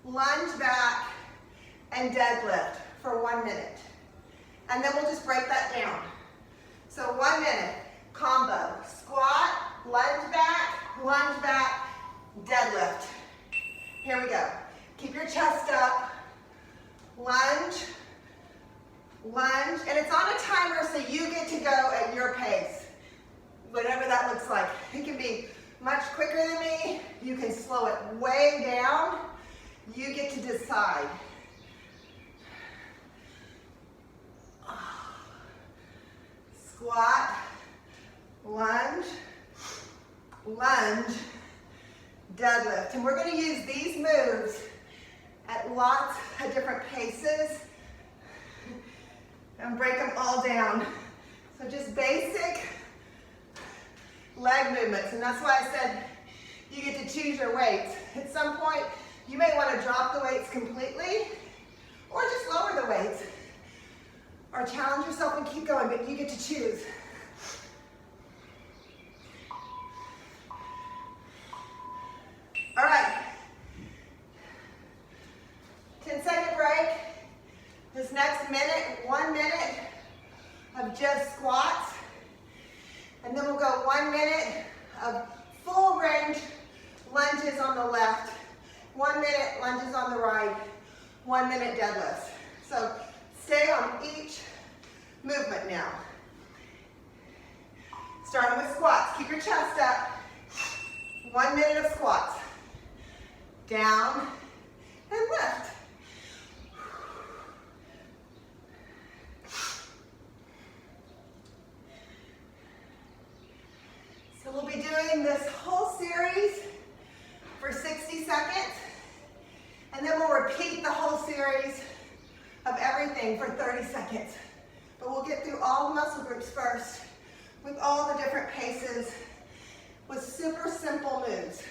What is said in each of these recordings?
lunge back, and deadlift for 1 minute. And then we'll just break that down. So 1 minute, combo, squat, lunge back, deadlift. Here we go. Keep your chest up, lunge, and it's on a timer so you get to go at your pace, whatever that looks like. It can be much quicker than me, you can slow it way down, you get to decide. Squat, lunge, deadlift. And we're going to use these moves at lots of different paces and break them all down. So just basic leg movements. And that's why I said you get to choose your weights. At some point, you may want to drop the weights completely or just lower the weights. Or challenge yourself and keep going, but you get to choose. All right. 10-second break. This next minute, 1 minute of just squats. And then we'll go 1 minute of full range lunges on the left, 1 minute lunges on the right, 1 minute deadlifts. So stay on each movement now. Starting with squats. Keep your chest up. 1 minute of squats. Down and lift. So we'll be doing this whole series for 60 seconds. And then we'll repeat the whole series of everything for 30 seconds. But we'll get through all the muscle groups first with all the different paces with super simple moves.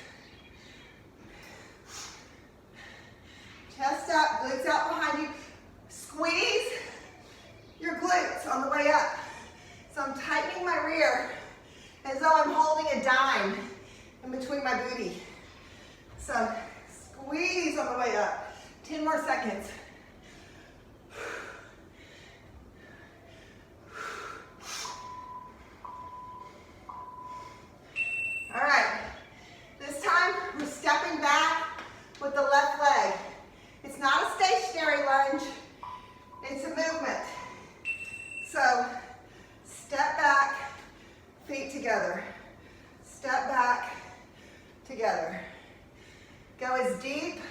Chest up, glutes out behind you. Squeeze your glutes on the way up. So I'm tightening my rear as though I'm holding a dime in between my booty. So squeeze on the way up. 10 more seconds. All right, this time we're stepping back with the left leg. It's not a stationary lunge, it's a movement. So step back, feet together. Step back, together. Go as deep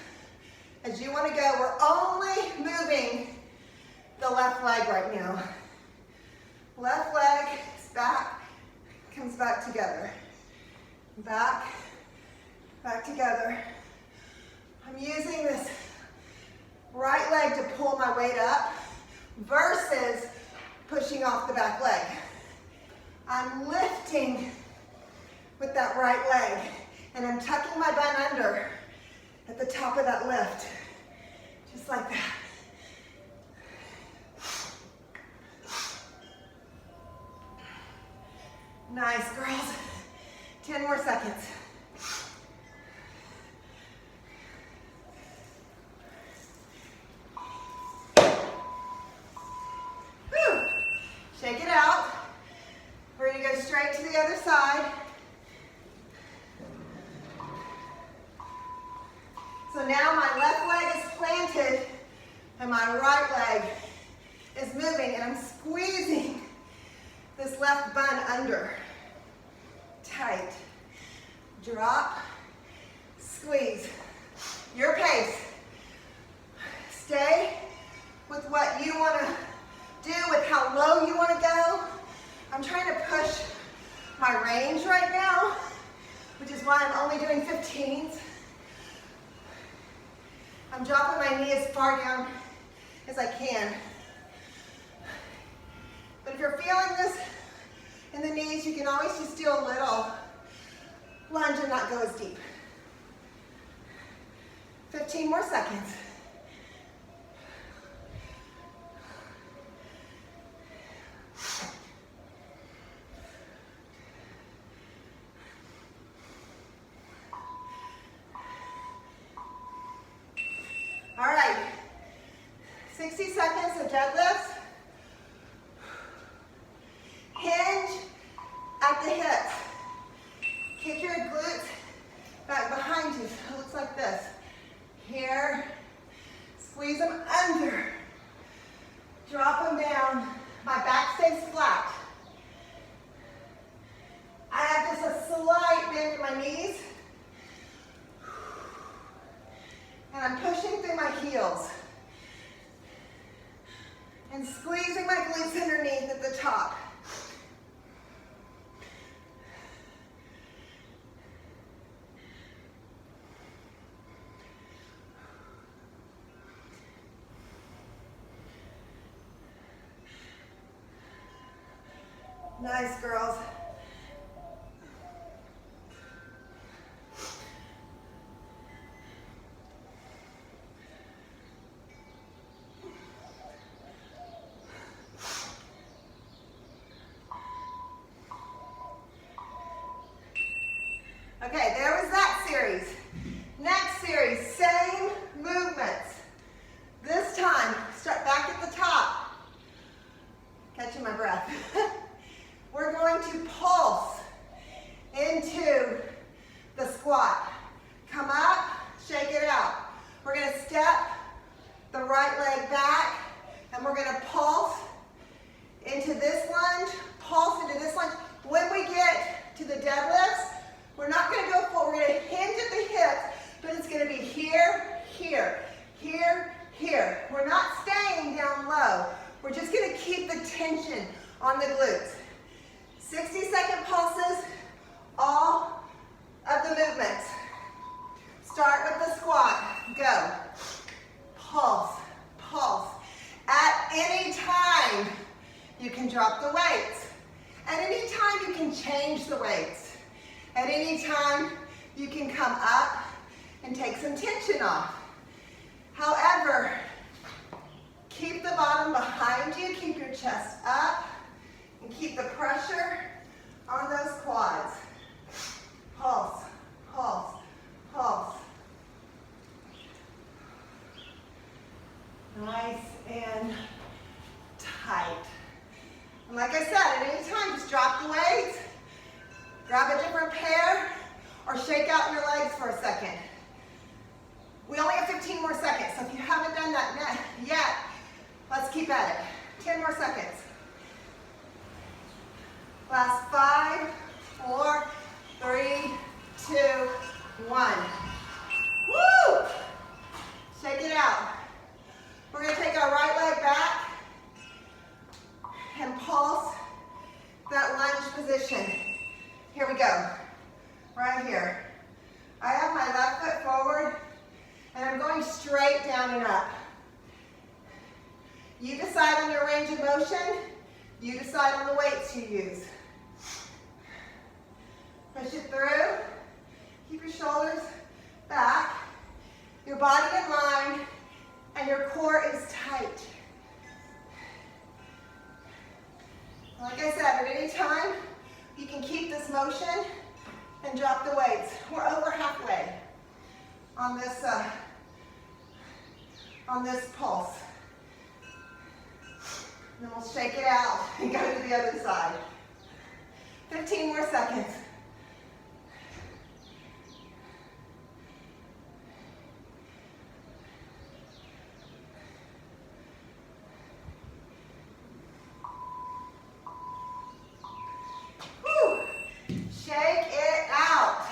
as you want to go. We're only moving the left leg right now. Left leg is back, comes back together. Back, back together. I'm using this right leg to pull my weight up versus pushing off the back leg. I'm lifting with that right leg and I'm tucking my bun under at the top of that lift. Just like that. Nice, girls. 10 more seconds. Whew. Shake it out. We're going to go straight to the other side. So now my left leg is planted and my right leg is moving and I'm squeezing this left bun under. Tight. Drop. Squeeze. Your pace. Stay with what you want to do, with how low you want to go. I'm trying to push my range right now, which is why I'm only doing 15s. I'm dropping my knee as far down as I can. But if you're feeling this in the knees, you can always just do a little lunge and not go as deep. 15 more seconds. deadlifts. Hinge at the hips. Kick your glutes back behind you. So it looks like this. Here. Squeeze them under. Drop them down. My back stays flat. I have just a slight bend in my knees. And I'm pushing through my heels. And squeezing my glutes underneath at the top. Nice, girls. Okay, there was that series. Next series, same movements. This time, start back at the top. Catching my breath. We're going to pulse into the squat. Come up, shake it out. We're going to step the right leg back, and we're going to pulse into this lunge, pulse into this lunge. When we get to the deadlifts, we're not going to go forward. We're going to hinge at the hips, but it's going to be here, here, here, here. We're not staying down low. We're just going to keep the tension on the glutes. 60-second pulses, all of the movements. Start with the squat. Go. Pulse, pulse. At any time, you can drop the weights. At any time, you can change the weights. At any time, you can come up and take some tension off. However, keep the bottom behind you, keep your chest up, and keep the pressure on those quads. Pulse, pulse, pulse. Nice and tight. And like I said, at any time, just drop the weights, grab a different pair, or shake out your legs for a second. We only have 15 more seconds, so if you haven't done that yet, let's keep at it. 10 more seconds. Last 5, 4, 3, 2, 1. Woo! Shake it out. We're going to take our right leg back and pulse that lunge position. Here we go. Right here. I have my left foot forward, and I'm going straight down and up. You decide on your range of motion. You decide on the weights you use. Push it through. Keep your shoulders back. Your body in line, and your core is tight. Like I said, at any time, you can keep this motion and drop the weights. We're over halfway on this pulse. And then we'll shake it out and go to the other side. 15 more seconds. Shake it out.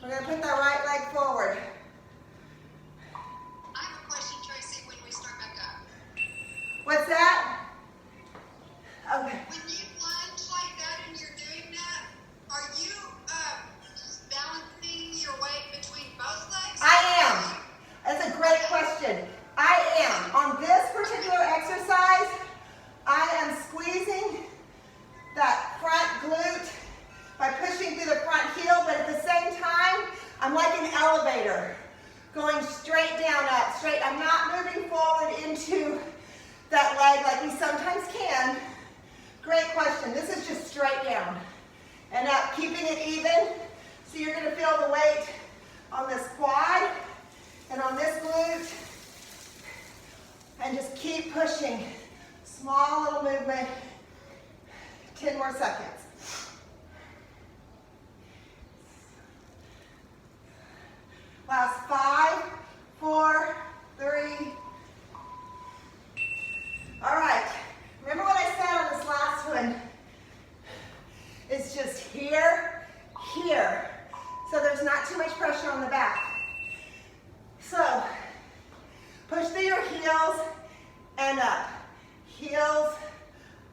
We're going to put that right leg forward. I have a question, Tracy, when we start back up. What's that? Okay. When you lunge like that and you're doing that, are you balancing your weight between both legs? I am. That's a great question. I am. On this particular exercise, I am squeezing that front glute by pushing through the front heel, but at the same time, I'm like an elevator, going straight down, up, straight. I'm not moving forward into that leg like we sometimes can. Great question. This is just straight down and up, keeping it even. So you're going to feel the weight on this quad and on this glute, and just keep pushing. pushing. Small little movement. 10 more seconds. Last 5, 4, 3. All right. Remember what I said on this last one? It's just here, here. So there's not too much pressure on the back. So push through your heels and up. Heels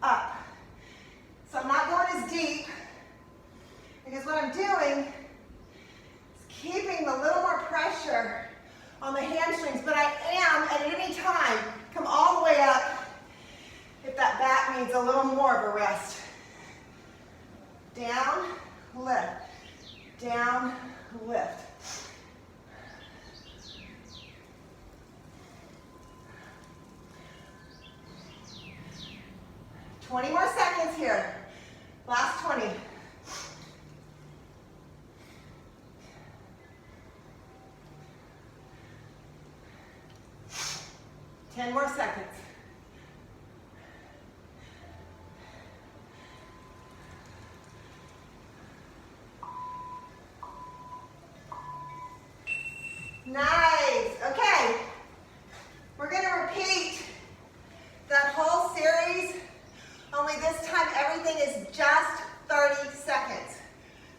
up. So I'm not going as deep because what I'm doing is keeping a little more pressure on the hamstrings, but I am at any time come all the way up if that back needs a little more of a rest. Down, lift, down, lift. Twenty more seconds here. Last 20. Ten more seconds. Nice. Okay. We're going to repeat that whole series, only this time everything is just 30 seconds.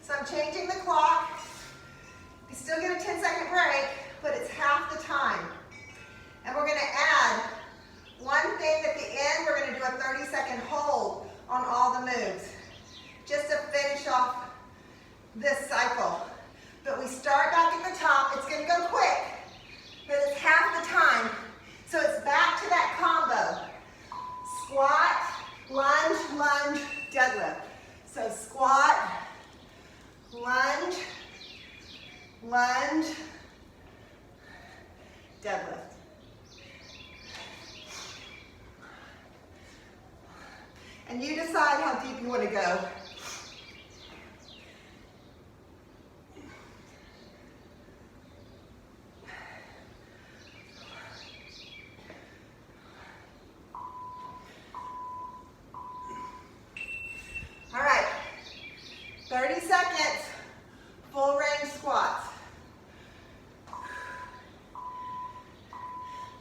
So I'm changing the clock. You still get a 10-second break, but it's half the time. And we're going to add one thing at the end. We're going to do a 30-second hold on all the moves, just to finish off this cycle. But we start back at the top. It's going to go quick, but it's half the time. So it's back to that combo. Squat, lunge, lunge, deadlift. So squat, lunge, lunge, deadlift. And you decide how deep you want to go. All right, 30 seconds, full range squats.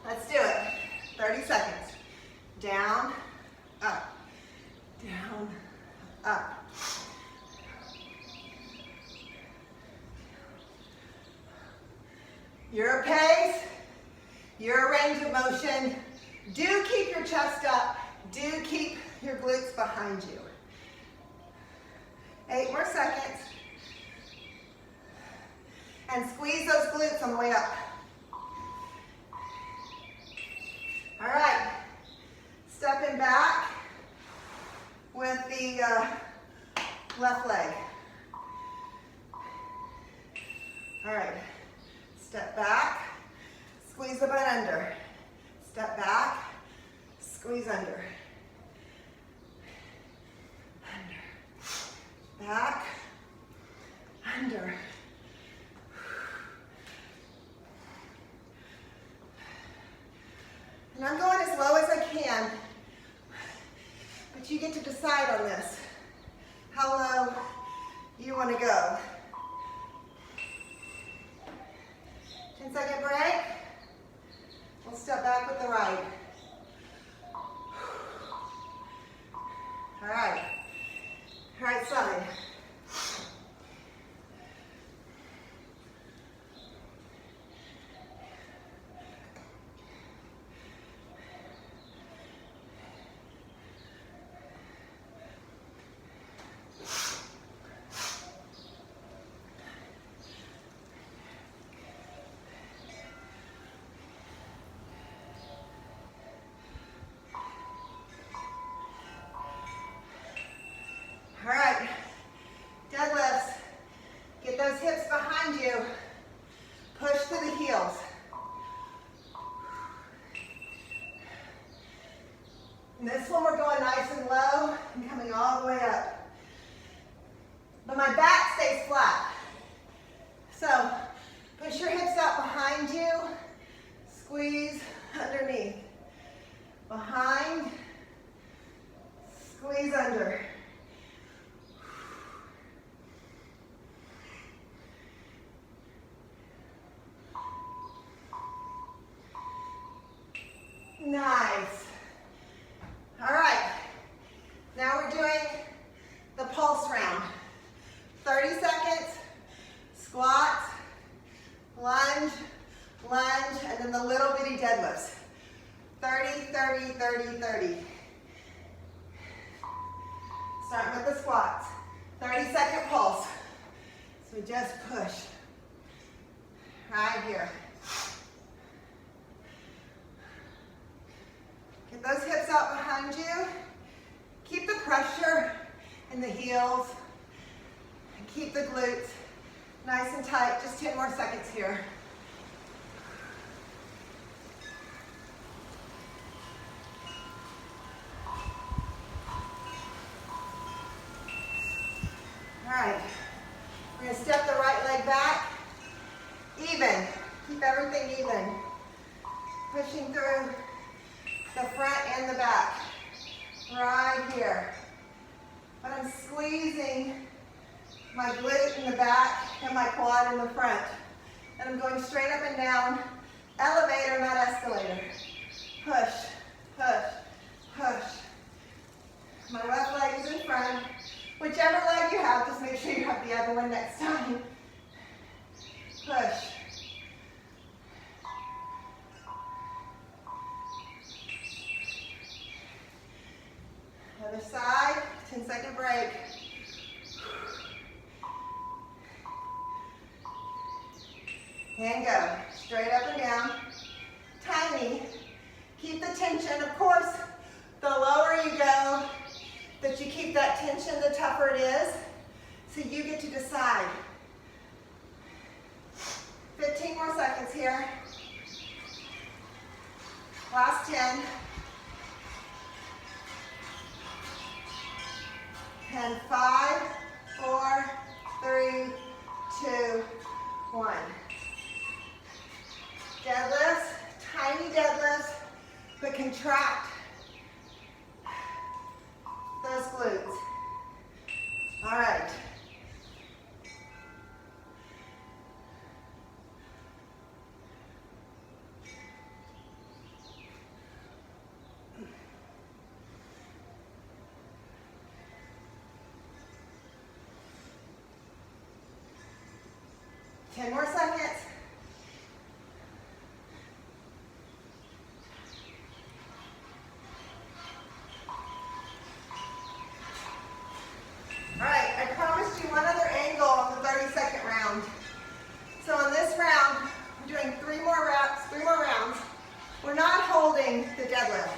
Let's do it. 30 seconds. Down, up, down, up. Your pace, your range of motion. Do keep your chest up. Do keep your glutes behind you. 8 more seconds. And squeeze those glutes on the way up. All right. Stepping back with the left leg. All right. Step back. Squeeze the butt under. Step back. Squeeze under. Back, under. And I'm going as low as I can, but you get to decide on this, how low you want to go. 10-second break. We'll step back with the right. All right. Right side. All right, deadlifts. Get those hips behind you. Push to the heels. And this one we're going nice and low and coming all the way up. But my back stays flat. So push your hips out behind you. Squeeze underneath. behind, squeeze under. Nice. All right, now we're doing the pulse round. 30 seconds, squats, lunge, lunge, and then the little bitty deadlifts. 30, 30, 30, 30. Starting with the squats. 30-second pulse. So we just push. Right here. Get those hips out behind you. Keep the pressure in the heels. And keep the glutes nice and tight. Just 10 more seconds here. All right, we're going to step the right leg back, even, keep everything even. Pushing through the front and the back, right here. But I'm squeezing my glute in the back and my quad in the front. And I'm going straight up and down, elevator, not escalator. Push, push, push. My left leg is in front. Whichever leg you have, just make sure you have the other one next time. Push. Other side, 10-second break. And go. Straight up and down. Tiny. Keep the tension. Of course, the lower you go, that you keep that tension, the tougher it is. So you get to decide. 15 more seconds here. Last 10. And 5, 4, 3, 2, 1. Deadlifts, tiny deadlifts, but contract those glutes. All right. Ten more seconds. All right, I promised you one other angle on the 30-second round. So on this round, we're doing 3 more reps, 3 more rounds. We're not holding the deadlift.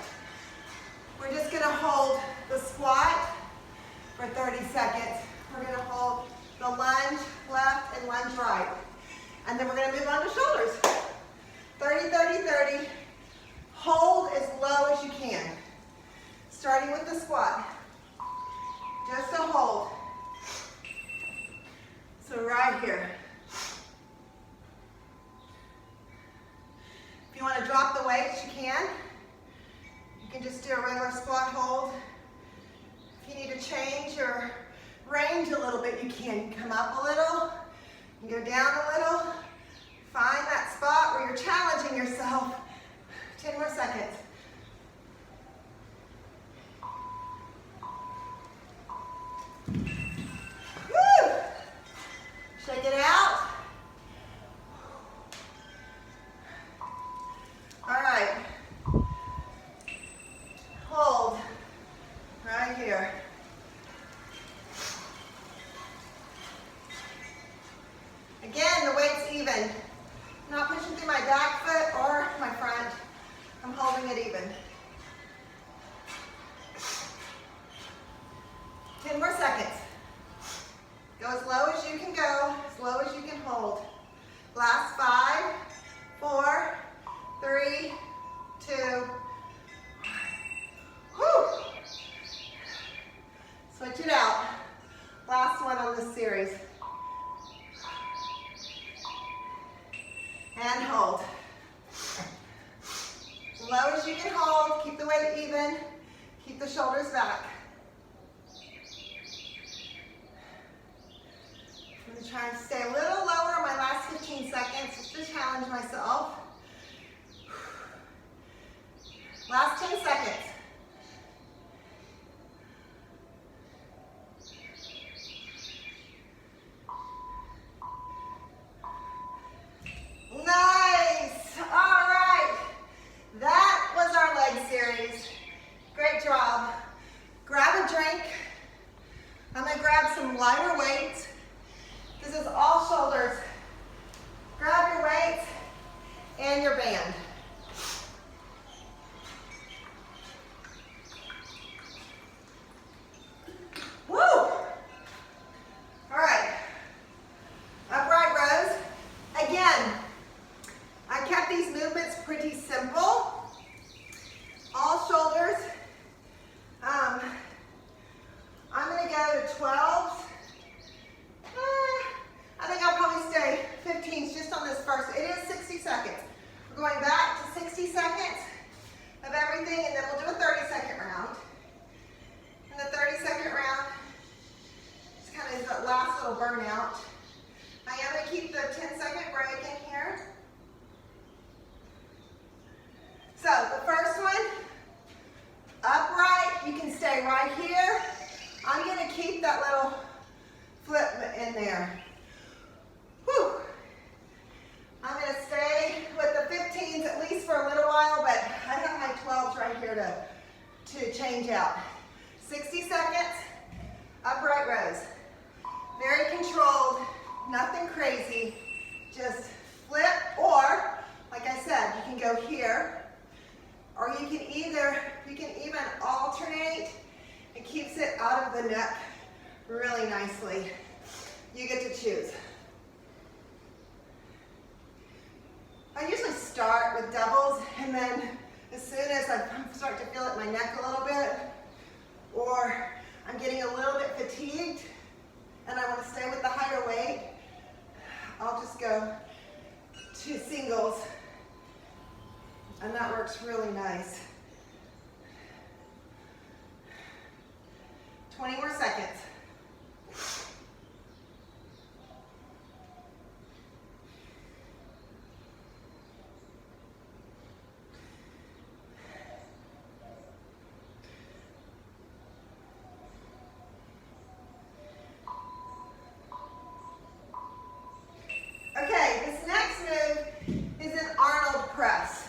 We're just gonna hold the squat for 30 seconds. We're gonna hold the lunge left and lunge right. And then we're gonna move on to shoulders. 30, 30, 30. Hold as low as you can. Starting with the squat. Just a hold. So right here. If you want to drop the weights, you can. You can just do a regular squat hold. If you need to change your range a little bit, you can. You come up a little, you go down a little. Find that spot where you're challenging yourself. 10 more seconds. Woo! Shake it out. All right. Hold right here. Again, the weight's even. I'm not pushing through my back foot or my front. I'm holding it even. 10 more seconds. Go as low as you can go, as low as you can hold. Last 5, 4, 3, 2, 1. Whew. Switch it out. Last one on this series. And hold. low as you can hold. Keep the weight even. Keep the shoulders back. I'm going to try and stay a little lower my last 15 seconds just to challenge myself. Last 10 seconds. Nice. All right. That was our leg series. Great job. Grab a drink. I'm going to grab some lighter weights. This is all shoulders. Grab your weights and your band. Woo! All right. Upright rows. Again, I kept these movements pretty simple. All shoulders. I'm going to go to 12s. I think I'll probably stay 15s just on this first. It is 60 seconds. We're going back to 60 seconds of everything, and then we'll do a 30-second round. And the 30-second round is kind of the last little burnout. I am going to keep the 10-second break in here. So the first one, upright. You can stay right here. I'm going to keep that little flip in there. Whew. I'm going to stay with the 15s at least for a little while, but I have my 12s right here to change out. 60 seconds, upright rows. Very controlled, nothing crazy. Just flip, or like I said, you can go here, or you can even alternate. It keeps it out of the neck really nicely. You get to choose. I usually start with doubles, and then as soon as I start to feel it in my neck a little bit, or I'm getting a little bit fatigued, and I want to stay with the higher weight, I'll just go to singles, and that works really nice. 20 more seconds. Okay, this next move is an Arnold press.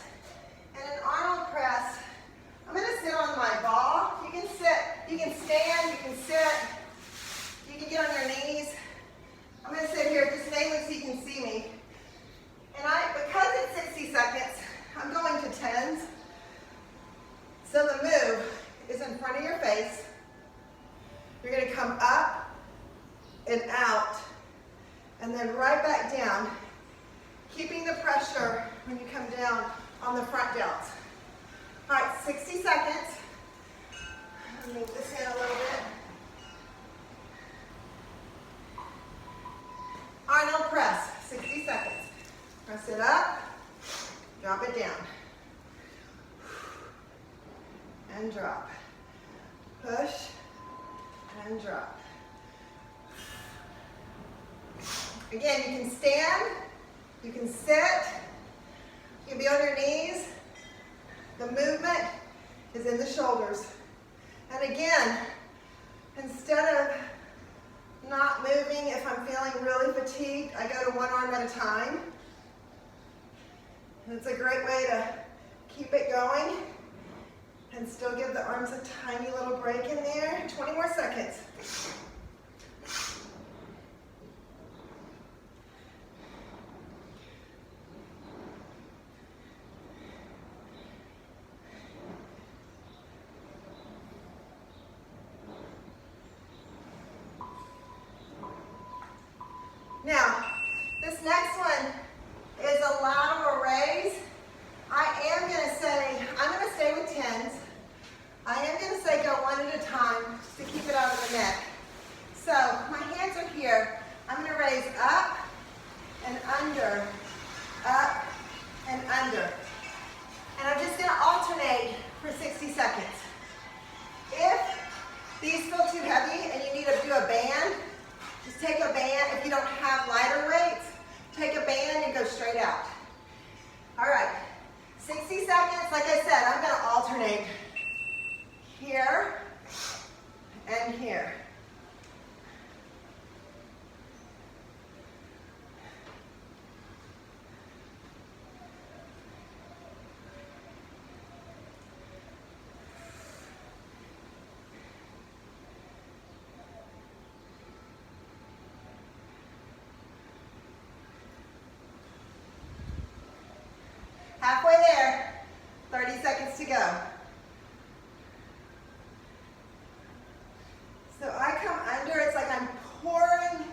And an Arnold press, I'm going to sit on my ball. You can sit, you can stand, you can sit, you can get on your knees. I'm going to sit here just mainly so you can see me. And because it's 60 seconds, I'm going to 10s. So the move is in front of your face. You're going to come up and out, and then right back down, keeping the pressure when you come down on the front delts. All right, 60 seconds. I'll move this in a little bit. Arnold press, 60 seconds. Press it up, drop it down. And drop. Push and drop. Again, you can stand, you can sit, you can be on your knees. The movement is in the shoulders. And again, instead of not moving, if I'm feeling really fatigued, I go to one arm at a time. And it's a great way to keep it going and still give the arms a tiny little break in there. 20 more seconds. Now, this next one is a lateral raise. I'm going to stay with 10s. I am going to say go one at a time just to keep it out of the neck. So my hands are here. I'm going to raise up and under, and I'm just going gonna alternate for 60 seconds. If these feel too heavy and you need to do a band, just take a band. If you don't have lighter weights, take a band and go straight out. All right, 60 seconds. Like I said, I'm gonna alternate here and here. Halfway there, 30 seconds to go. So I come under, it's like I'm pouring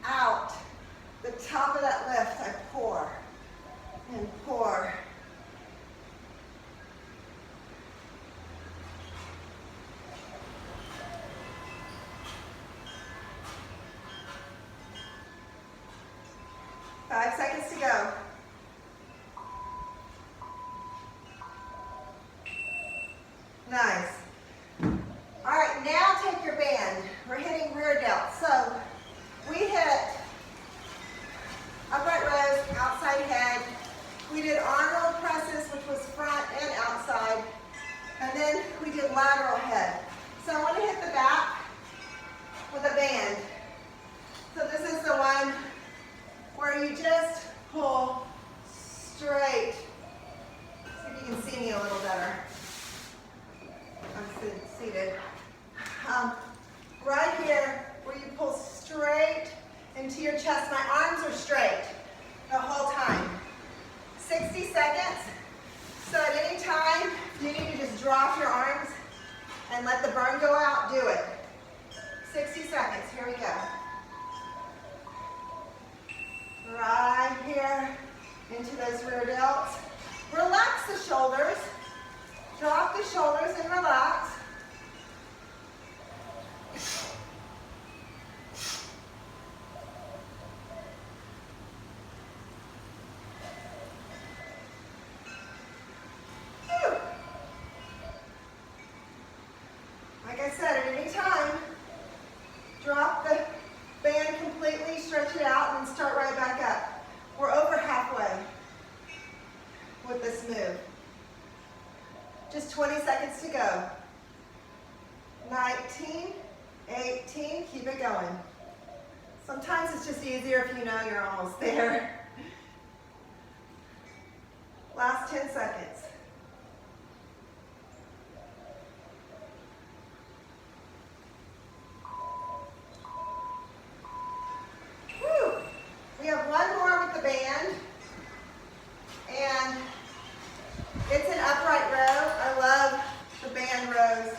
out the top of that lift. I pour and pour. Five seconds to go. Nice. All right, now take your band. We're hitting rear delt. So we hit upright rows, outside head. We did arm roll presses, which was front and outside. And then we did lateral head. So I want to hit the back with a band. So this is the one where you just pull straight. See if you can see me a little better. I'm seated. Right here, where you pull straight into your chest. My arms are straight the whole time. 60 seconds. So at any time, you need to just drop your arms and let the burn go out. Do it. 60 seconds. Here we go. Right here into those rear delts. Relax the shoulders. Drop the shoulders and relax. Whew. Like I said, at any time, drop the band completely, stretch it out, and then start right back up. We're over halfway with this move. Just 20 seconds to go. 19, 18, keep it going. Sometimes it's just easier if you know you're almost there. Last 10 seconds. Woo! We have one more with the band. And it's an upright row. I love the band rows.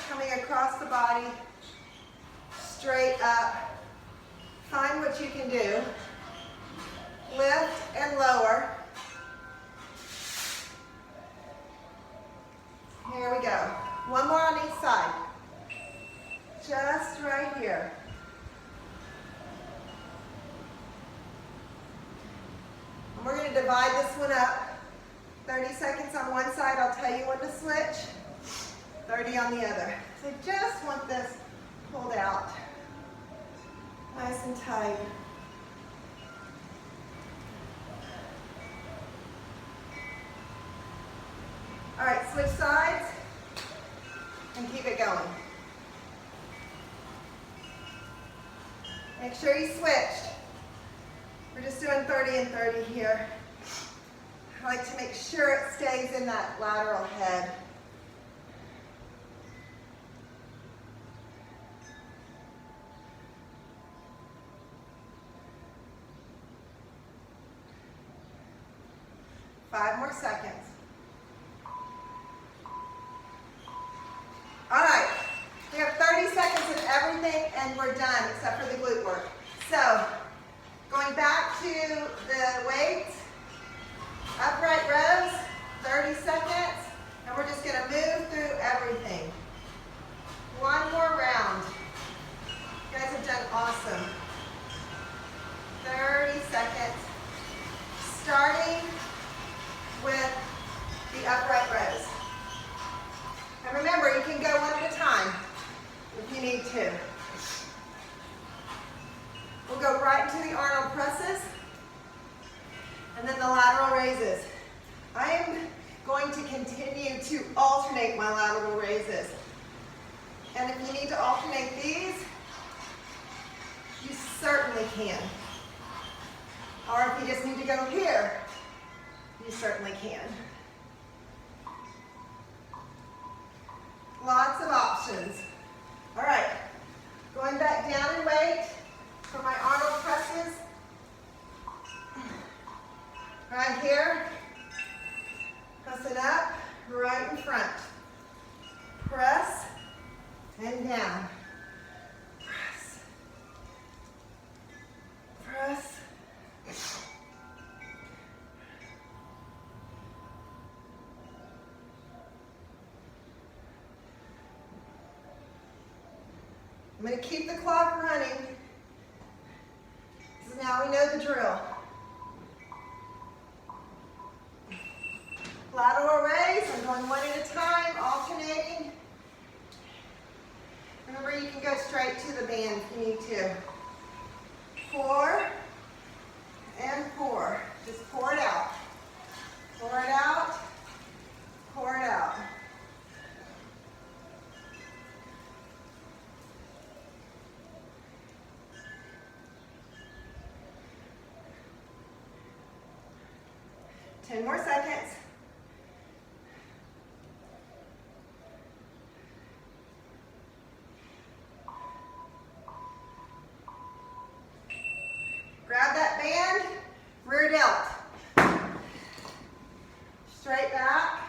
Coming across the body, straight up. Find what you can do. Lift and lower. Here we go. One more on each side. Just right here. And we're going to divide this one up. 30 seconds on one side, I'll tell you when to switch. 30 on the other. So just want this pulled out. Nice and tight. All right, switch sides and keep it going. Make sure you switched. We're just doing 30 and 30 here. I like to make sure it stays in that lateral head. Five more seconds. All right, we have 30 seconds of everything and we're done except for the glute work. So, going back to the weights, upright rows, 30 seconds, and we're just gonna move through everything. One more round. You guys have done awesome. 30 seconds, starting with And then the lateral raises. I am going to continue to alternate my lateral raises. And if you need to alternate these, you certainly can. Or if you just need to go here, you certainly can. Lots of options. All right, going back down in weight for my Arnold presses. Right here, press it up, right in front. Press and down. Press. Press. I'm going to keep the clock running. So now we know the drill. Lateral raise, I'm going one at a time, alternating. Remember, you can go straight to the band if you need to. 4 and 4. Just pour it out. Pour it out. Pour it out. Ten more seconds. Grab that band, rear delt. Straight back.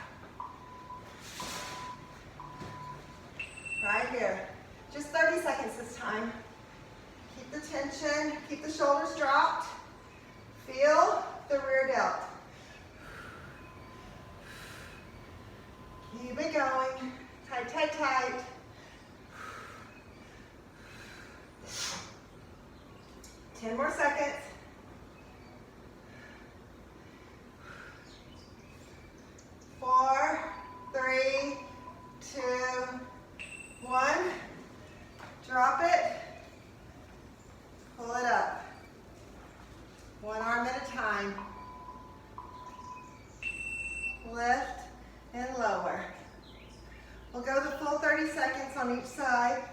Right here. Just 30 seconds this time. Keep the tension, keep the shoulders dropped. Feel the rear delt. Keep it going. Tight, tight, tight. Ten more seconds. 4, 3, 2, 1. Drop it. Pull it up. One arm at a time. Lift and lower. We'll go the full 30 seconds on each side.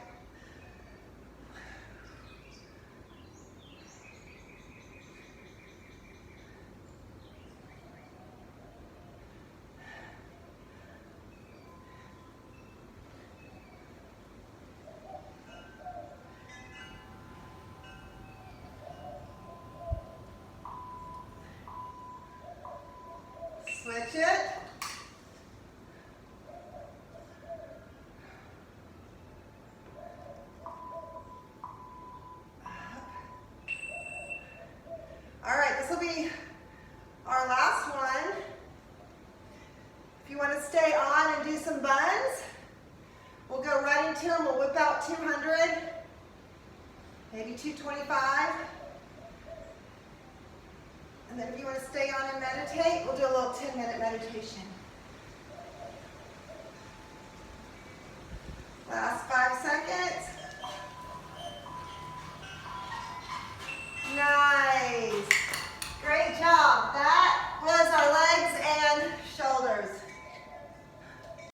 Switch it. All right, this will be our last one. If you want to stay on and do some buns, we'll go right into them. We'll whip out 200, maybe 225. And then if you want to stay on and meditate, we'll do a little 10-minute meditation. Last 5 seconds.